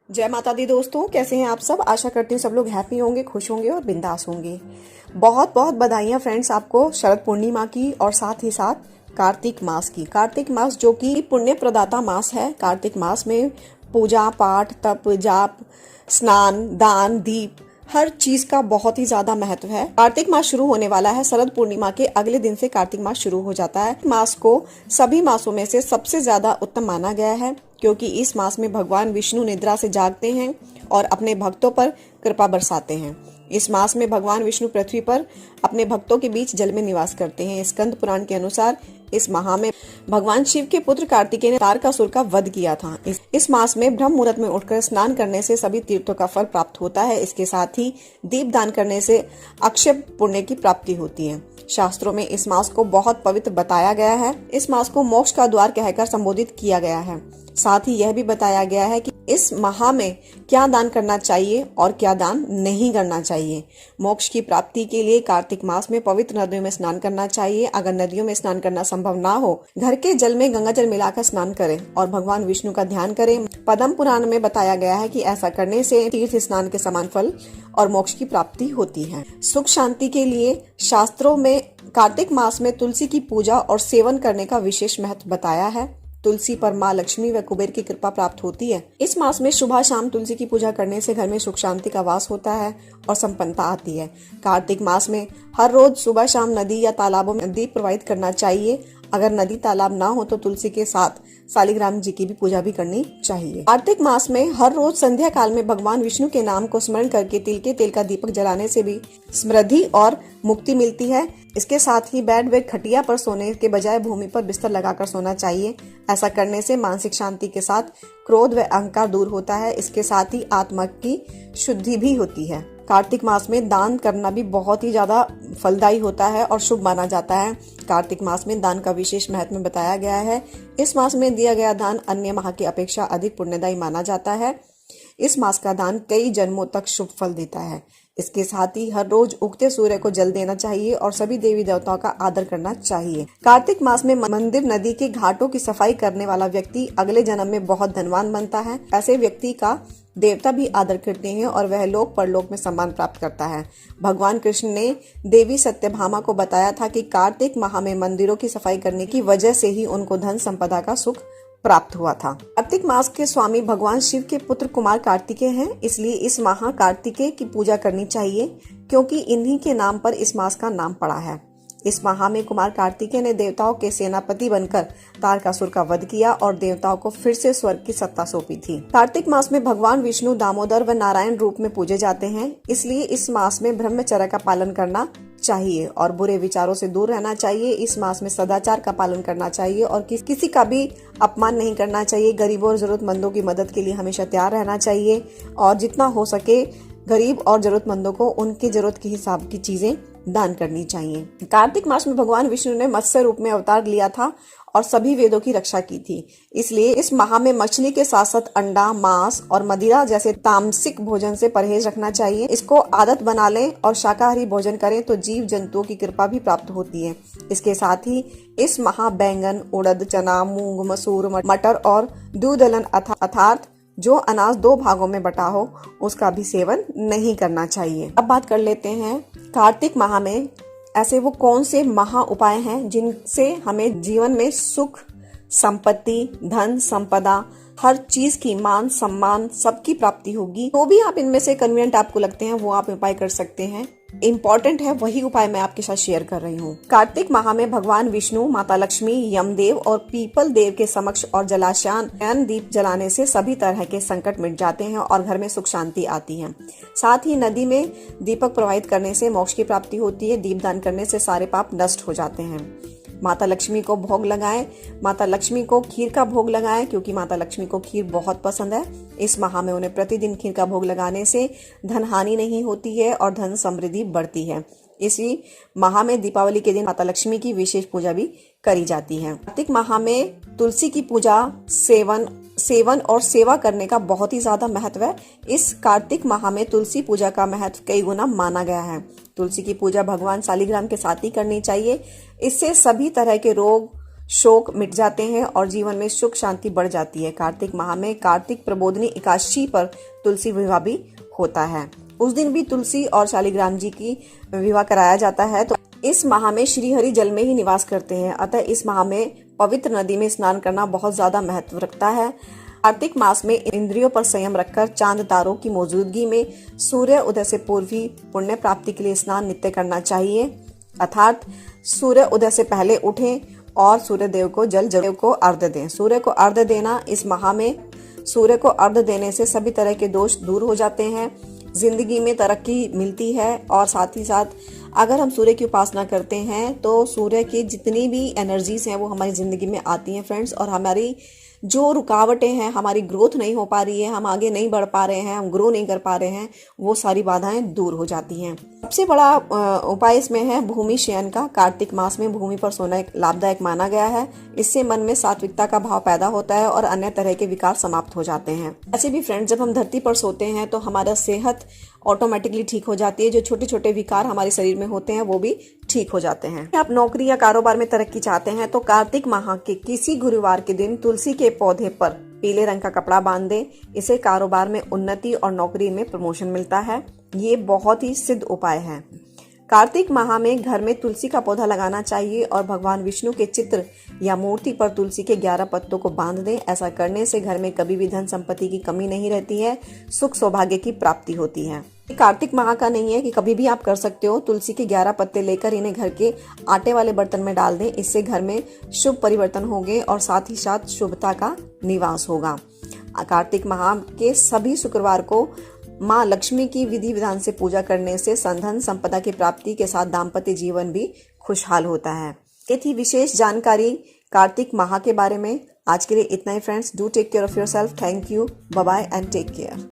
जय माता दी दोस्तों, कैसे हैं आप सब। आशा करती हूँ सब लोग हैप्पी होंगे, खुश होंगे और बिंदास होंगे। बहुत बहुत बधाइयाँ फ्रेंड्स आपको शरद पूर्णिमा की और साथ ही साथ कार्तिक मास की। कार्तिक मास जो कि पुण्य प्रदाता मास है। कार्तिक मास में पूजा पाठ, तप, जाप, स्नान, दान, दीप, हर चीज का बहुत ही ज्यादा महत्व है। कार्तिक मास शुरू होने वाला है। शरद पूर्णिमा के अगले दिन से कार्तिक मास शुरू हो जाता है। मास को सभी मासों में से सबसे ज्यादा उत्तम माना गया है, क्योंकि इस मास में भगवान विष्णु निद्रा से जागते हैं और अपने भक्तों पर कृपा बरसाते हैं। इस मास में भगवान विष्णु पृथ्वी पर अपने भक्तों के बीच जल में निवास करते हैं। स्कंद पुराण के अनुसार इस माह में भगवान शिव के पुत्र कार्तिकेय ने तारकासुर का वध किया था। इस मास में ब्रह्म मुहूर्त में उठकर स्नान करने से सभी तीर्थों का फल प्राप्त होता है। इसके साथ ही दीप दान करने से अक्षय पुण्य की प्राप्ति होती है। शास्त्रों में इस मास को बहुत पवित्र बताया गया है। इस मास को मोक्ष का द्वार कहकर संबोधित किया गया है। साथ ही यह भी बताया गया है कि इस माह में क्या दान करना चाहिए और क्या दान नहीं करना चाहिए। मोक्ष की प्राप्ति के लिए कार्तिक मास में पवित्र नदियों में स्नान करना चाहिए। अगर नदियों में स्नान करना संभव ना हो, घर के जल में गंगा जल मिलाकर स्नान करें और भगवान विष्णु का ध्यान करें। पद्म पुराण में बताया गया है कि ऐसा करने से तीर्थ स्नान के समान फल और मोक्ष की प्राप्ति होती है। सुख शांति के लिए शास्त्रों में कार्तिक मास में तुलसी की पूजा और सेवन करने का विशेष महत्व बताया है। तुलसी पर माँ लक्ष्मी व कुबेर की कृपा प्राप्त होती है। इस मास में सुबह शाम तुलसी की पूजा करने से घर में सुख शांति का वास होता है और संपन्नता आती है। कार्तिक मास में हर रोज सुबह शाम नदी या तालाबों में दीप प्रवाहित करना चाहिए। अगर नदी तालाब ना हो तो तुलसी के साथ शालिग्राम जी की भी पूजा भी करनी चाहिए। कार्तिक मास में हर रोज संध्या काल में भगवान विष्णु के नाम को स्मरण करके तिल के तेल का दीपक जलाने से भी समृद्धि और मुक्ति मिलती है। इसके साथ ही बेड व खटिया पर सोने के बजाय भूमि पर बिस्तर लगाकर सोना चाहिए। ऐसा करने से मानसिक शांति के साथ क्रोध व अहंकार दूर होता है। इसके साथ ही आत्मा की शुद्धि भी होती है। कार्तिक मास में दान करना भी बहुत ही ज्यादा फलदायी होता है और शुभ माना जाता है। कार्तिक मास में दान का विशेष महत्व बताया गया है। इस मास में दिया गया दान अन्य माह की अपेक्षा अधिक पुण्यदायी माना जाता है। इस मास का दान कई जन्मों तक शुभ फल देता है। इसके साथ ही हर रोज उगते सूर्य को जल देना चाहिए और सभी देवी देवताओं का आदर करना चाहिए। कार्तिक मास में मंदिर, नदी के घाटों की सफाई करने वाला व्यक्ति अगले जन्म में बहुत धनवान बनता है। ऐसे व्यक्ति का देवता भी आदर करते हैं और वह लोक परलोक में सम्मान प्राप्त करता है। भगवान कृष्ण ने देवी सत्यभामा को बताया था कि कार्तिक माह में मंदिरों की सफाई करने की वजह से ही उनको धन संपदा का सुख प्राप्त हुआ था। कार्तिक मास के स्वामी भगवान शिव के पुत्र कुमार कार्तिकेय हैं, इसलिए इस माह कार्तिकेय की पूजा करनी चाहिए, क्योंकि इन्हीं के नाम पर इस मास का नाम पड़ा है। इस माह में कुमार कार्तिकेय ने देवताओं के सेनापति बनकर तारकासुर का वध किया और देवताओं को फिर से स्वर्ग की सत्ता सौंपी थी। कार्तिक मास में भगवान विष्णु दामोदर व नारायण रूप में पूजे जाते हैं, इसलिए इस मास में ब्रह्मचर्य का पालन करना चाहिए और बुरे विचारों से दूर रहना चाहिए। इस मास में सदाचार का पालन करना चाहिए और किसी का भी अपमान नहीं करना चाहिए। गरीबों और जरूरतमंदों की मदद के लिए हमेशा तैयार रहना चाहिए और जितना हो सके गरीब और जरूरतमंदों को उनकी जरूरत के हिसाब की चीजें दान करनी चाहिए। कार्तिक मास में भगवान विष्णु ने मत्स्य रूप में अवतार लिया था और सभी वेदों की रक्षा की थी। इसलिए इस माह में मछली के साथ साथ अंडा, मांस और मदिरा जैसे तामसिक भोजन से परहेज रखना चाहिए। इसको आदत बना लें और शाकाहारी भोजन करें तो जीव जंतुओं की कृपा भी प्राप्त होती है। इसके साथ ही इस माह बैंगन, उड़द, चना, मूंग, मसूर, मटर और द्विदलन अर्थात जो अनाज दो भागों में बटा हो उसका भी सेवन नहीं करना चाहिए। अब बात कर लेते हैं कार्तिक माह में ऐसे वो कौन से महा उपाय हैं जिनसे हमें जीवन में सुख, संपत्ति, धन, संपदा, हर चीज की मान सम्मान सबकी प्राप्ति होगी। तो भी आप इनमें से कन्वीनियंट आपको लगते हैं वो आप उपाय कर सकते हैं। इम्पोर्टेंट है वही उपाय मैं आपके साथ शेयर कर रही हूँ। कार्तिक माह में भगवान विष्णु, माता लक्ष्मी, यमदेव और पीपल देव के समक्ष और जलाशयान दीप जलाने से सभी तरह के संकट मिट जाते हैं और घर में सुख शांति आती है। साथ ही नदी में दीपक प्रवाहित करने से मोक्ष की प्राप्ति होती है। दीप दान करने से सारे पाप नष्ट हो जाते हैं। माता लक्ष्मी को भोग लगाएं। माता लक्ष्मी को खीर का भोग लगाएं, क्योंकि माता लक्ष्मी को खीर बहुत पसंद है। इस माह में उन्हें प्रतिदिन खीर का भोग लगाने से धन हानि नहीं होती है और धन समृद्धि बढ़ती है। इसी माह में दीपावली के दिन माता लक्ष्मी की विशेष पूजा भी करी जाती है। कार्तिक माह में तुलसी की पूजा, सेवन और सेवा करने का बहुत ही ज्यादा महत्व है। इस कार्तिक माह में तुलसी पूजा का महत्व कई गुना माना गया है। तुलसी की पूजा भगवान शालिग्राम के साथ ही करनी चाहिए। इससे सभी तरह के रोग, शोक मिट जाते हैं और जीवन में सुख शांति बढ़ जाती है। कार्तिक माह में कार्तिक प्रबोधिनी एकादशी पर तुलसी विवाह भी होता है। उस दिन भी तुलसी और शालिग्राम जी की विवाह कराया जाता है। तो इस माह में श्री हरि जल में ही निवास करते हैं, अतः इस माह में पवित्र नदी में स्नान करना बहुत ज्यादा महत्व रखता है। कार्तिक मास में इंद्रियों पर संयम रखकर चांद तारों की मौजूदगी में सूर्य उदय से पूर्व ही पुण्य प्राप्ति के लिए स्नान नित्य करना चाहिए, अर्थात सूर्य उदय से पहले उठें और सूर्य देव को जल को अर्घ्य दें। सूर्य को अर्घ्य देना इस माह में, सूर्य को अर्घ्य देने से सभी तरह के दोष दूर हो जाते हैं, जिंदगी में तरक्की मिलती है। और साथ ही साथ अगर हम सूर्य की उपासना करते हैं तो सूर्य की जितनी भी एनर्जीज हैं वो हमारी जिंदगी में आती हैं फ्रेंड्स, और हमारी जो रुकावटें हैं, हमारी ग्रोथ नहीं हो पा रही है, हम आगे नहीं बढ़ पा रहे हैं, हम ग्रो नहीं कर पा रहे हैं, वो सारी बाधाएं दूर हो जाती हैं। सबसे बड़ा उपाय इसमें है भूमि शयन का। कार्तिक मास में भूमि पर सोना एक लाभदायक माना गया है। इससे मन में सात्विकता का भाव पैदा होता है और अन्य तरह के विकार समाप्त हो जाते हैं। ऐसे भी फ्रेंड्स, जब हम धरती पर सोते हैं तो हमारा सेहत ऑटोमेटिकली ठीक हो जाती है। जो छोटे छोटे विकार हमारे शरीर में होते हैं वो भी ठीक हो जाते हैं। आप नौकरी या कारोबार में तरक्की चाहते हैं तो कार्तिक माह के किसी गुरुवार के दिन तुलसी के पौधे पर पीले रंग का कपड़ा बांध दें। इससे कारोबार में उन्नति और नौकरी में प्रमोशन मिलता है। ये बहुत ही सिद्ध उपाय है। कार्तिक माह में घर में तुलसी का पौधा लगाना चाहिए और भगवान विष्णु के चित्र या मूर्ति पर तुलसी के 11 पत्तों को बांध दें। ऐसा करने से घर में कभी भी धन संपत्ति की कमी नहीं रहती है, सुख सौभाग्य की प्राप्ति होती है। कार्तिक माह का नहीं है कि कभी भी आप कर सकते हो। तुलसी के 11 पत्ते लेकर इन्हें घर के आटे वाले बर्तन में डाल दें। इससे घर में शुभ परिवर्तन होंगे और साथ ही साथ शुभता का निवास होगा। कार्तिक माह के सभी शुक्रवार को माँ लक्ष्मी की विधि विधान से पूजा करने से धन संपदा की प्राप्ति के साथ दाम्पत्य जीवन भी खुशहाल होता है। ये थी विशेष जानकारी कार्तिक माह के बारे में। आज के लिए इतना ही friends. Do take care of yourself. Thank you, bye bye and take care.